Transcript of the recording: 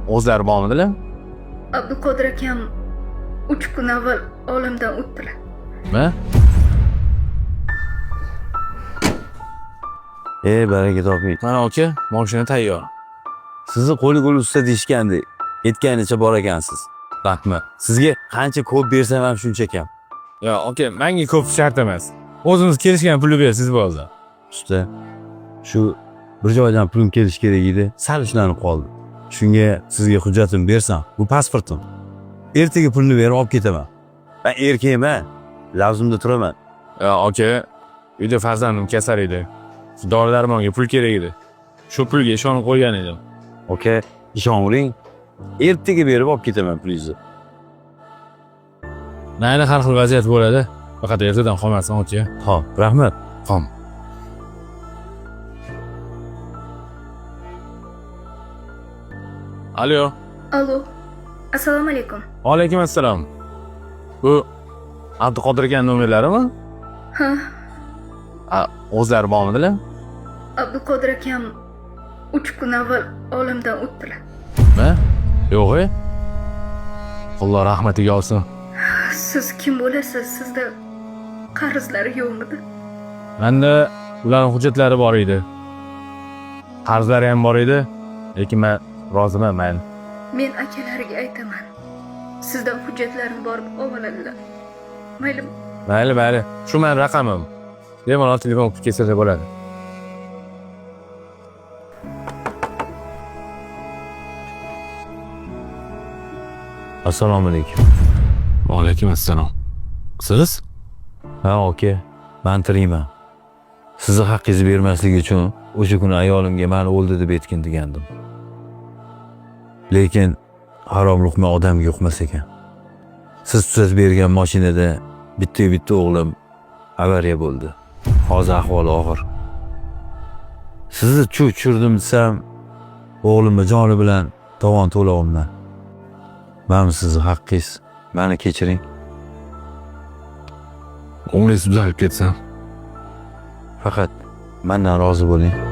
o'zlari bormidilar? Abduqodir akam 3 kun avval olamdan o'tdilar. Nima? Baraka toping. Mana aka, mashina tayyor. Sizni qo'li gul usta deyishgandi. Aytganicha bor ekansiz. Rahmat. Sizga qancha ko'p bersam ham shuncha kam. Yo, aka, menga ko'p shart emas. O'zimiz kelishgan pulni berasiz bo'ldi. Usta, shu bir joydan pulim kelish kerak edi. Sal ishlanib qoldi. Shunga sizga hujjatimni bersam, bu pasportim. Ertaga pulni berib olib ketaman. Men erkakman, lavzimda turaman. Yo, aka, uyda farzandim kasal edi. Dori-darmonga pul kerak edi. Shu pulga ishonib qo'ygan edim. Aka, ishoning. Ertaga berib olib ketaman pulingizni. Mayli, har xil vaziyat bo'ladi. Faqat ertadan qolmasin, aka. Xo'p, rahmat. Qom. Alo. Alo. Assalomu alaykum. Va alaykum assalom. Bu Abduqodir aka nomerlarimi? Ha, O'zlari bormidilar? Abduqodir akam 3 kun avval olamdan o'tdilar. Nima? Yo'q. Alloh rahmatiga olsin. Siz kim bo'lasiz? Sizda qarzlari yo'qmidi? Menda ularning hujjatlari bor edi. Qarzlari ham bor edi, lekin men roziman, mayli. Men akalariga aytaman. Sizdan hujjatlarni borib oladilar. Maylimi? Mayli. Shu men raqamim. Bemalol telefon qilib kelsa bo'ladi. Assalomu alaykum. Va alaykum assalom. Siz? Ha, aka. Men tirikman. Sizni haqqingizni bermaslik uchun o'sha kuni ayolimga meni o'ldi deb aytgan degandim. Lekin harom luqma odamga yo'qmas ekan. Siz tutib bergan mashinada bitta o'g'lim avariya bo'ldi. Hozir ahvoli og'ir. Sizni tushirdim desam, o'g'limni joni bilan tovon to'layman. Mana sizni haqqingiz. Meni kechiring. O'g'lingiz tuzalib ketsa, Faqat mendan rozi bo'ling.